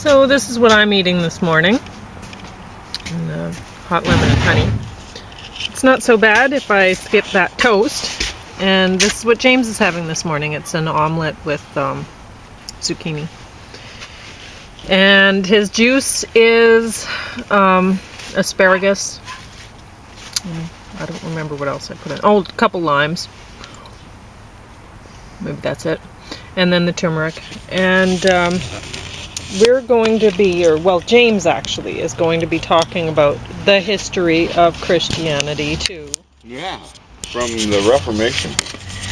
So this is what I'm eating this morning. Hot lemon and honey. It's not so bad if I skip that toast. And this is what James is having this morning. It's an omelet with zucchini. And his juice is asparagus. I don't remember what else I put in. Oh, a couple limes. Maybe that's it. And then the turmeric. And we're going to be, James actually is going to be talking about the history of Christianity too. Yeah, from the Reformation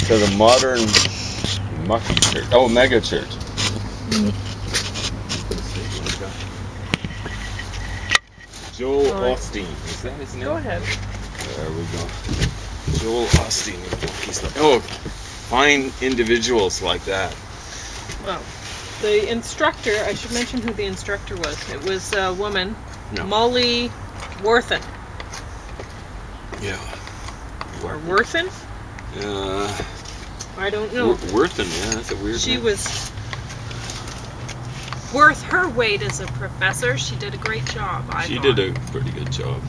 to the modern mucky church. Oh, mega church. Joel Osteen, is that his name? Go ahead. There we go. Joel Osteen. Oh, find individuals like that. Well, the instructor, I should mention who the instructor was. It was a woman, Molly Worthen. Yeah. Or Worthen? I don't know. Worthen, yeah, that's a weird She name. was worth her weight as a professor. She did a great job, I thought. She did a pretty good job.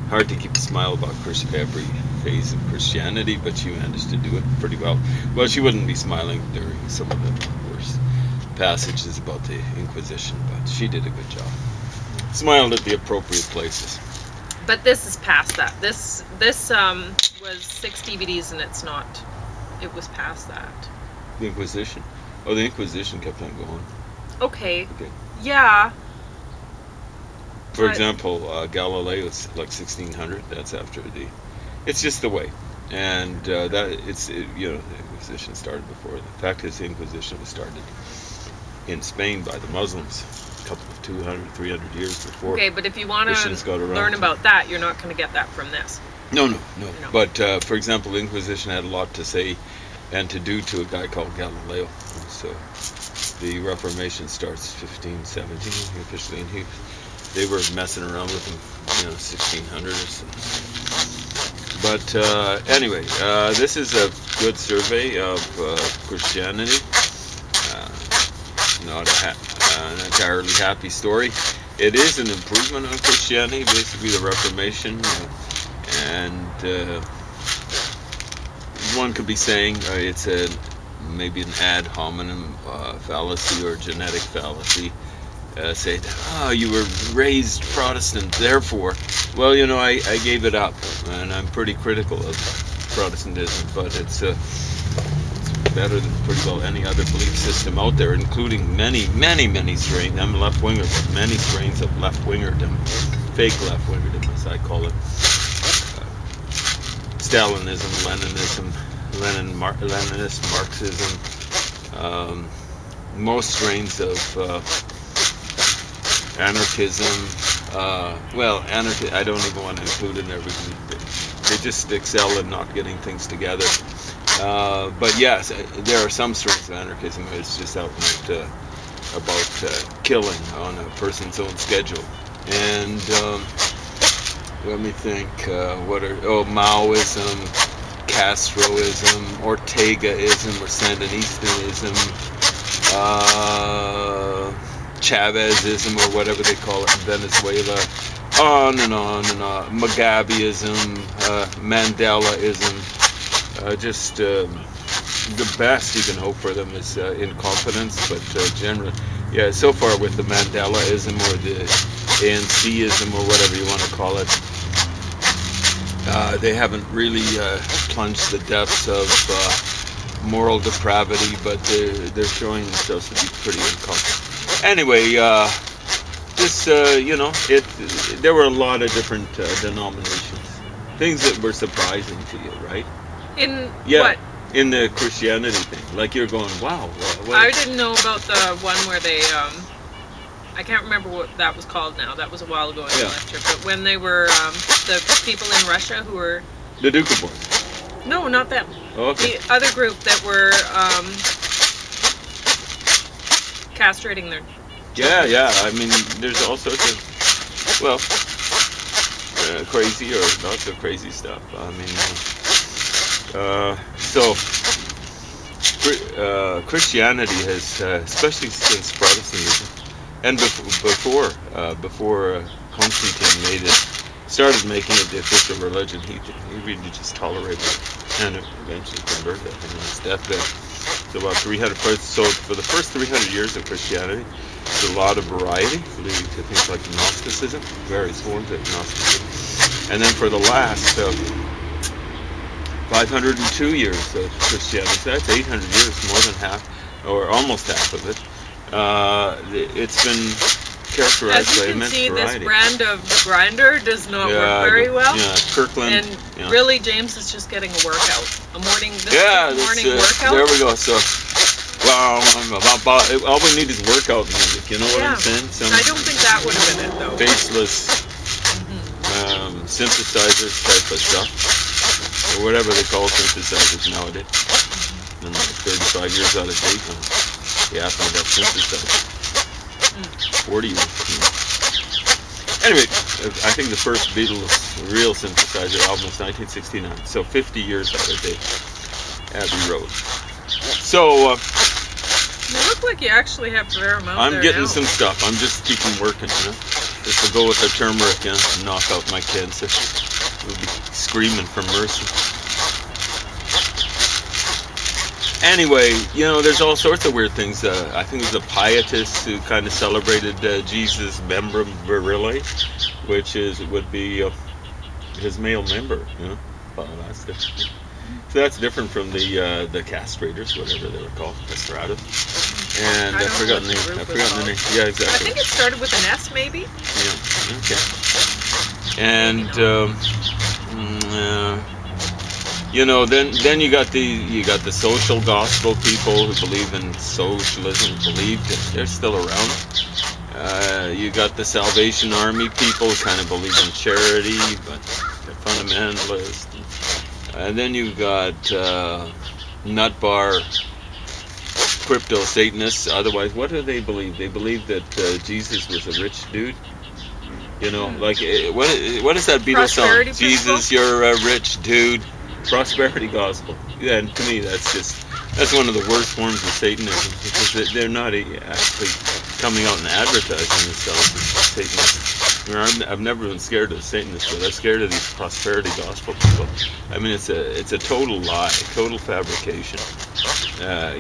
Hard to keep a smile about every phase of Christianity, but she managed to do it pretty well. Well, she wouldn't be smiling during some of the worst passages about the Inquisition, but she did a good job. Smiled at the appropriate places. But this is past that. This was 6 DVDs and it's not. It was past that. The Inquisition? Oh, the Inquisition kept on going. Okay. Yeah. For example, Galileo's like 1600. That's after the. It's just the way, and the Inquisition started before. The fact is, the Inquisition was started in Spain by the Muslims a couple of 200, 300 years before. Okay, but if you want to learn about that, you're not going to get that from this. No. But for example, the Inquisition had a lot to say and to do to a guy called Galileo. So the Reformation starts 1517 officially, and they were messing around with him, 1600s. But anyway, this is a good survey of Christianity. Not an entirely happy story. It is an improvement on Christianity, basically the Reformation, and one could be saying it's maybe an ad hominem fallacy or genetic fallacy. Say, you were raised Protestant, therefore. Well, I gave it up, and I'm pretty critical of Protestantism, but it's better than pretty well any other belief system out there, including many, many, many strains. I'm a left-winger, but many strains of left-wingerdom, fake left-wingerdom, as I call it. Stalinism, Leninism, Leninist Marxism, most strains of anarchism. I don't even want to include in there because they just excel in not getting things together. But yes, there are some strains of anarchism where it's just outright about killing on a person's own schedule. And let me think, Maoism, Castroism, Ortegaism or Sandinistanism, Chavezism or whatever they call it in Venezuela, on and on and on, Mugabeism, Mandelaism, just the best you can hope for them is incompetence, but generally, so far with the Mandelaism or the ANCism or whatever you want to call it, they haven't really plunged the depths of moral depravity, but they're showing themselves to be pretty incompetent. Anyway, there were a lot of different denominations, things that were surprising to you, right? What? In the Christianity thing, like you're going, wow. I didn't know about the one where they, I can't remember what that was called now. That was a while ago in the lecture. But when they were the people in Russia who were the Doukhobors. No, not them. Oh, okay. The other group that were castrating their children. Yeah. I mean, there's all sorts of, crazy or not so crazy stuff. I mean, Christianity has, especially since Protestantism, And before Constantine started making it the official religion, he really just tolerated it, and eventually converted it in his deathbed. So about 300. So for the first 300 years of Christianity, there's a lot of variety, leading to things like Gnosticism, various forms of Gnosticism, and then for the last 502 years of Christianity, so that's 800 years, more than half, or almost half of it. It's been characterized by immense variety. As you can see, this brand of grinder does not work very well. Yeah, Kirkland. And really, James is just getting a workout. Morning workout. There we go. So, well, all we need is workout music. You know what I'm saying? I don't think that would have been it, though. Baseless synthesizers type of stuff, or whatever they call synthesizers nowadays. And like 35 years out of date on the atom about synthesizers. 40 years. Anyway, I think the first Beatles real synthesizer album was 1969, so 50 years out of date. Abbey Road. So, you look like you actually have a fair amount. I'm getting some stuff. I'm just keeping working, you know. Just to go with the turmeric and knock out my cancer. We'll be screaming for mercy. Anyway, you know, there's all sorts of weird things. I think it was a pietist who kind of celebrated Jesus Membrum Virile, which would be his male member, you know. Well, that's different. So that's different from the castrators, whatever they were called, castrated. And I've forgotten the name. Yeah, exactly. I think it started with an S, maybe. Yeah. Okay. And you know, then you got the social gospel people who believe in socialism, they're still around. You got the Salvation Army people who kind of believe in charity, but they're fundamentalists. And then you've got nut bar crypto Satanists. Otherwise, what do they believe? They believe that Jesus was a rich dude. You know, like what is that Beatles song? Jesus, you're a rich dude. Prosperity gospel. Yeah, and to me, that's one of the worst forms of Satanism, because they're not actually coming out and advertising themselves as Satanists. I mean, I've never been scared of Satanists, but I'm scared of these prosperity gospel people. I mean, it's a total lie, total fabrication.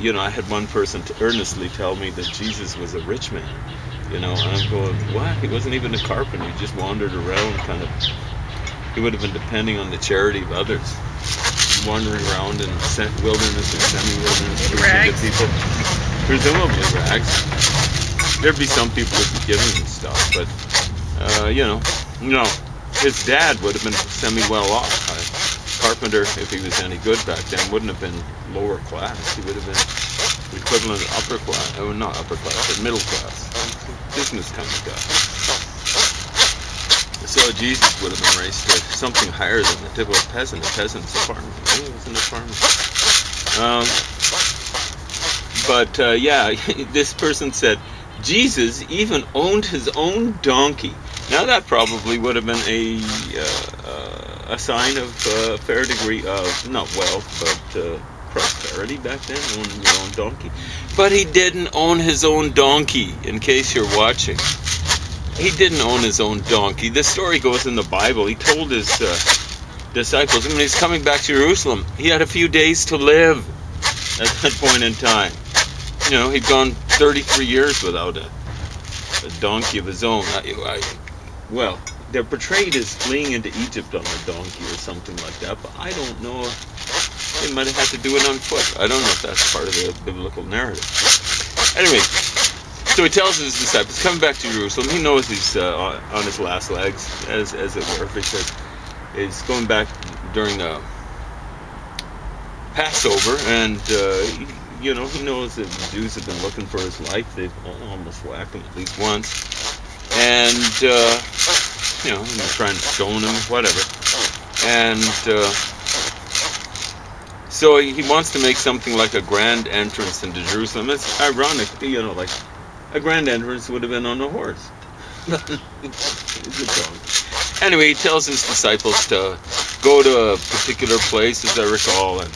You know, I had one person earnestly tell me that Jesus was a rich man. You know, and I'm going, what? He wasn't even a carpenter. He just wandered around, kind of. He would have been depending on the charity of others, wandering around in wilderness and semi-wilderness, preaching to people. Presumably rags. There'd be some people who'd be giving him stuff, but you know, his dad would have been semi-well off. Carpenter, if he was any good back then, wouldn't have been lower class. He would have been the equivalent of upper class. Oh, not upper class, but middle class. Business kind of guy. So Jesus would have been raised to something higher than the typical peasant. A peasant's a farmer. He wasn't a farmer. But yeah, this person said Jesus even owned his own donkey. Now that probably would have been a sign of a fair degree of not wealth, but prosperity back then, owning your own donkey. But he didn't own his own donkey. In case you're watching. He didn't own his own donkey. This story goes in the Bible. He told his disciples, when he's coming back to Jerusalem, he had a few days to live at that point in time. You know, he'd gone 33 years without a donkey of his own. Well, they're portrayed as fleeing into Egypt on a donkey or something like that, but I don't know. They might have had to do it on foot. I don't know if that's part of the biblical narrative. Anyway, so he tells his disciples, coming back to Jerusalem, he knows he's on his last legs, as it were, because he's going back during Passover, and you know, he knows that the Jews have been looking for his life. They've almost whacked him at least once, and you know, they're trying to stone him, whatever, and so he wants to make something like a grand entrance into Jerusalem. It's ironic, you know, like a grand entrance would have been on a horse. Anyway, he tells his disciples to go to a particular place, as I recall, and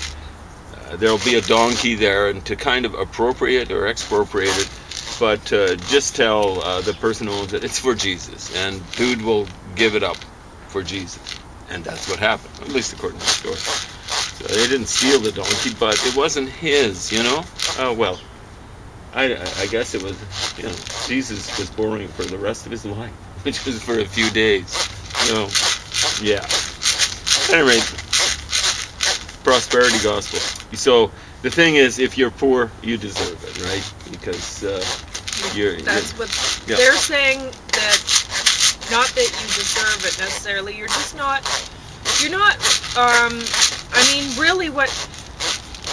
there'll be a donkey there, and to kind of appropriate or expropriate it, but just tell the person who owns it it's for Jesus, and dude will give it up for Jesus. And that's what happened, at least according to the story. So they didn't steal the donkey, but it wasn't his, you know. Oh well, I guess it was, you know, Jesus was borrowing for the rest of his life, which was for a few days. So yeah. Anyway, prosperity gospel. So the thing is, if you're poor, you deserve it, right? Because That's what yeah. they're saying, that not that you deserve it necessarily. You're just not. You're not. I mean, really, what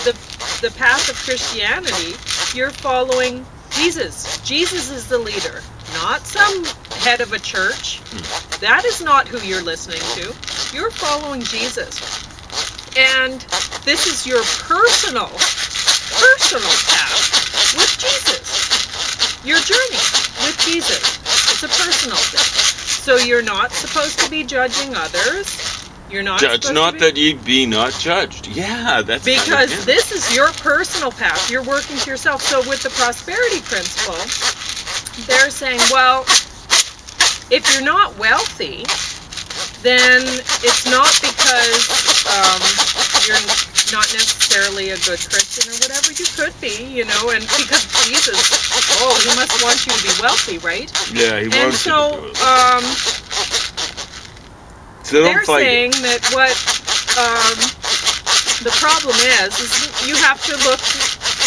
the path of Christianity? You're following Jesus. Jesus is the leader, not some head of a church. That is not who you're listening to. You're following Jesus. And this is your personal path with Jesus. Your journey with Jesus. It's a personal thing. So you're not supposed to be judging others. You're not judge not that ye be not judged. Yeah, that's because this is your personal path. You're working to yourself. So with the prosperity principle, they're saying, well, if you're not wealthy, then it's not because you're not necessarily a good Christian or whatever. You could be, you know, and because Jesus, he must want you to be wealthy, right? Yeah, he wants you to do it. So they're saying that what the problem is you have to look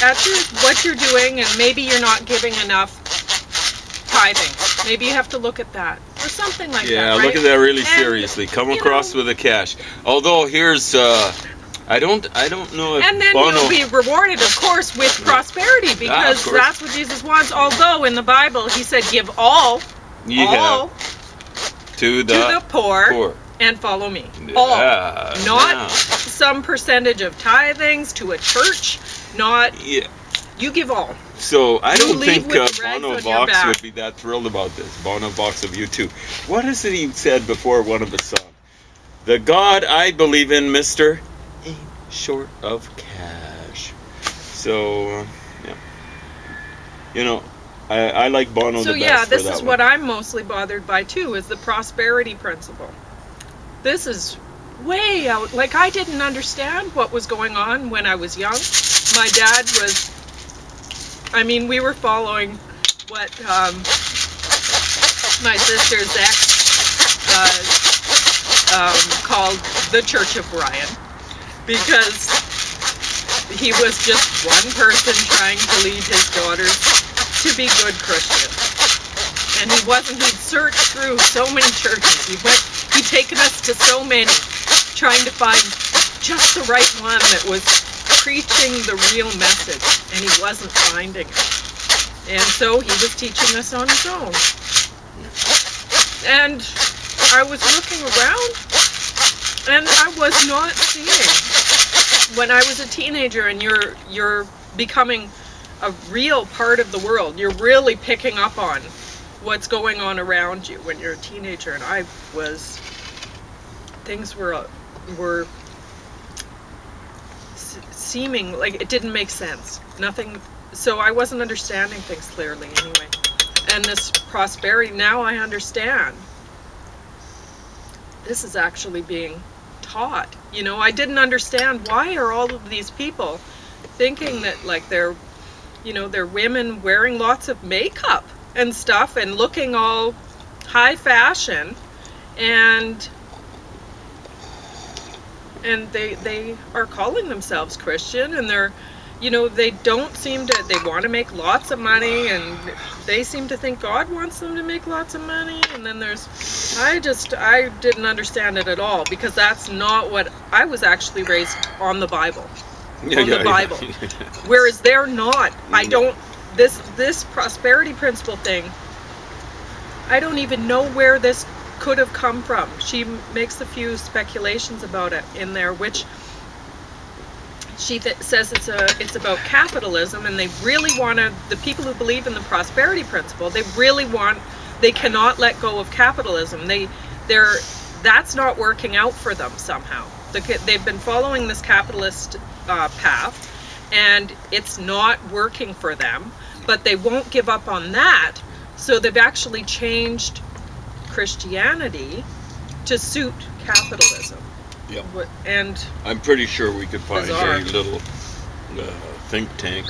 at what you're doing, and maybe you're not giving enough tithing. Maybe you have to look at that or something like that. Yeah, right? Look at that really seriously. Come across with the cash. Although here's I don't know if and then Bono, you'll be rewarded, of course, with prosperity, because that's what Jesus wants. Although in the Bible he said, "Give all to the poor. And follow me." All. Not some percentage of tithings to a church. Not. Yeah. You give all. So I don't think Bono Vox would be that thrilled about this. Bono Vox of U2. What is it he said before one of the songs? The God I believe in, mister, ain't short of cash. So, yeah. You know, I like Bono the best. So yeah, this is what I'm mostly bothered by too, is the prosperity principle. This is way out. Like, I didn't understand what was going on when I was young. My dad was, we were following what my sister's ex called the Church of Brian, because he was just one person trying to lead his daughters to be good Christians. And he'd searched through so many churches. He'd taken us to so many, trying to find just the right one that was preaching the real message, and he wasn't finding it. And so he was teaching us on his own. And I was looking around, and I was not seeing. When I was a teenager, and you're becoming a real part of the world, you're really picking up on what's going on around you when you're a teenager, and things were seeming like it didn't make sense. Nothing. So I wasn't understanding things clearly anyway. And this prosperity, now I understand. This is actually being taught. You know, I didn't understand, why are all of these people thinking that, like, they're women wearing lots of makeup and stuff and looking all high fashion, and they are calling themselves Christian, and they're, they don't seem to, they want to make lots of money, and they seem to think God wants them to make lots of money. And then I didn't understand it at all, because that's not what I was actually raised on the Bible. Bible. Whereas they're not. I don't, this prosperity principle thing, I don't even know where this could have come from. She makes a few speculations about it in there, which she says it's about capitalism, and they really want to, the people who believe in the prosperity principle, they cannot let go of capitalism. That's not working out for them somehow. They've been following this capitalist path, and it's not working for them. but they won't give up on that. So they've actually changed Christianity to suit capitalism. Yep. And I'm pretty sure we could find Bizarre. a little think tank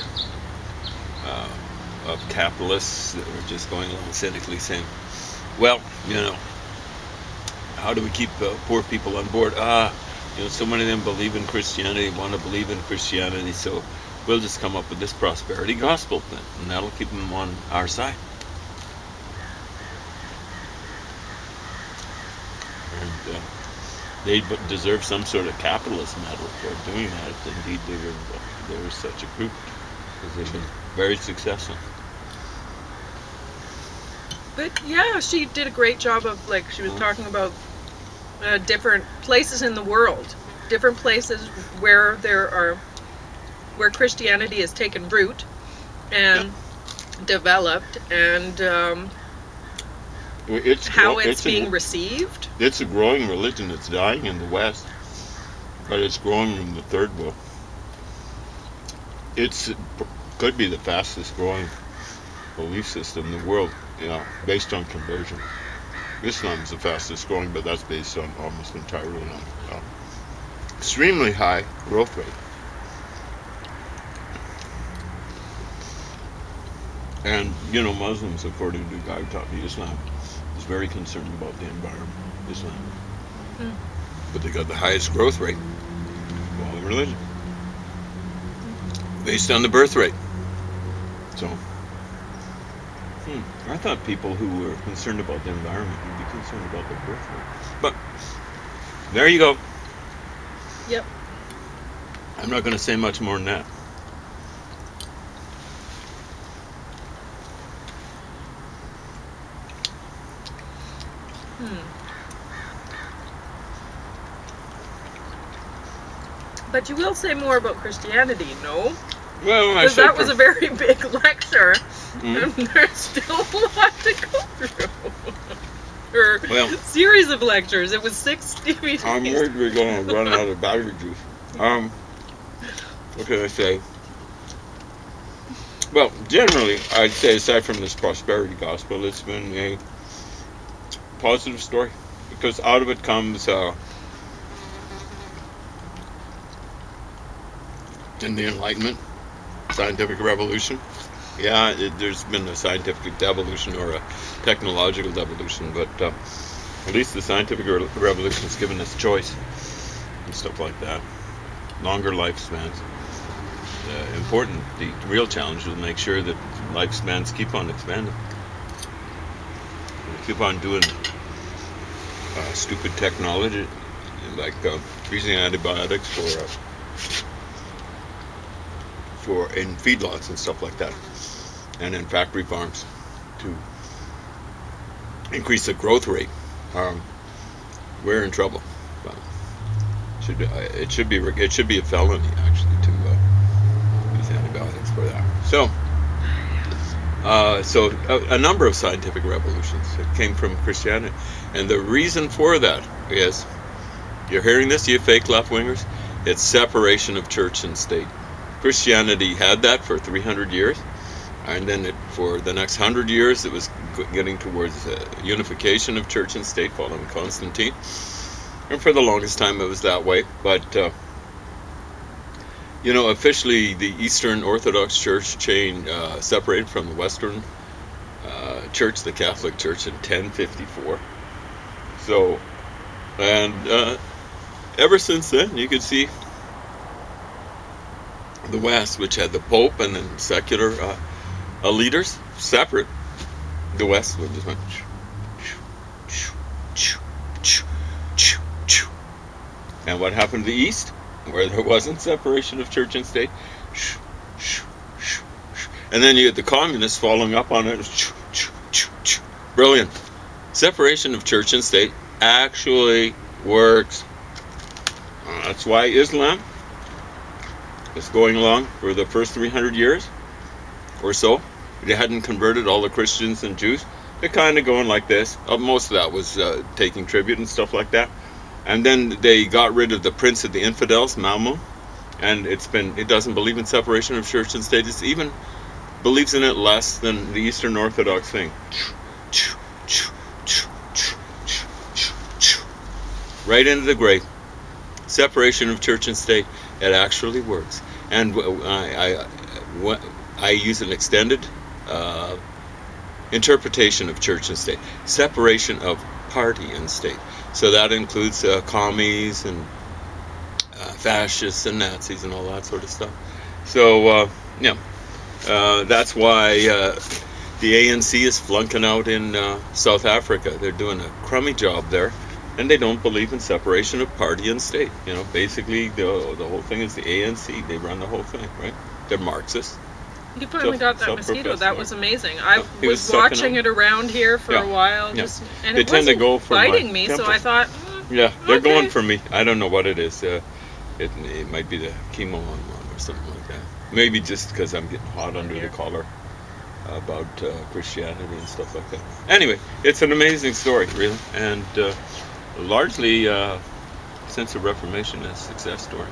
of capitalists that are just going along cynically saying, well, how do we keep poor people on board? So many of them believe in Christianity, want to believe in Christianity, so we'll just come up with this prosperity gospel thing, and that'll keep them on our side. And they deserve some sort of capitalist medal for doing that, if indeed they were such a group, because they've been very successful. But yeah, she did a great job of, like, she was talking about different places in the world, different places where where Christianity has taken root and developed, and how it's being received. It's a growing religion. It's dying in the West, but it's growing in the Third World. It could be the fastest growing belief system in the world, based on conversion. Islam is the fastest growing, but that's based on almost entirely on extremely high growth rate. And Muslims, according to the guy who taught me Islam, is very concerned about the environment. Islam, but they got the highest growth rate of all the religion, based on the birth rate. So. I thought people who were concerned about the environment would be concerned about their birth rate. But there you go. Yep. I'm not going to say much more than that. But you will say more about Christianity, no? Well, because that was a very big lecture, and there's still a lot to go through. Or series of lectures. It was 6 DVDs. I'm worried we're going to run out of battery juice. What can I say? Well, generally, I'd say aside from this prosperity gospel, it's been a positive story, because out of it comes in the Enlightenment, scientific revolution. Yeah, there's been a scientific devolution or a technological devolution, but at least the scientific revolution has given us choice and stuff like that. Longer lifespans. Important. The real challenge is to make sure that lifespans keep on expanding. We keep on doing stupid technology, like using antibiotics for in feedlots and stuff like that, and in factory farms to increase the growth rate. We're in trouble. But it should be a felony actually to use antibiotics for that. So a number of scientific revolutions came from Christianity, and the reason for that is, you're hearing this, you fake left-wingers, it's separation of church and state. Christianity had that for 300 years, and then for the next 100 years it was getting towards unification of church and state following Constantine, and for the longest time it was that way. But officially the Eastern Orthodox Church chain separated from the Western Church, the Catholic Church, in 1054. So, and ever since then, you could see the West, which had the Pope and then secular leaders, separate. The West would just went. And what happened to the East, where there wasn't separation of church and state? And then you had the communists following up on it. Brilliant. Separation of church and state actually works. That's why Islam is going along for the first 300 years or so. They hadn't converted all the Christians and Jews. They're kind of going like this. Most of that was taking tribute and stuff like that. And then they got rid of the prince of the infidels, Mamun, and it doesn't believe in separation of church and state. It's even believes in it less than the Eastern Orthodox thing. Right into the grave. Separation of church and state. It actually works. And I use an extended interpretation of church and state. Separation of party and state. So that includes commies and fascists and Nazis and all that sort of stuff. So, that's why the ANC is flunking out in South Africa. They're doing a crummy job there, and they don't believe in separation of party and state. Basically, the whole thing is the ANC. They run the whole thing, right? They're Marxists. You finally got that mosquito. That was amazing. I was sucking watching it around here for a while, and they it tend to wasn't go for biting me, so I thought, yeah, they're okay. going for me. I don't know what it is. It might be the chemo on one or something like that. Maybe just because I'm getting hot under the collar about Christianity and stuff like that. Anyway, it's an amazing story, really, and largely since the Reformation, a success story.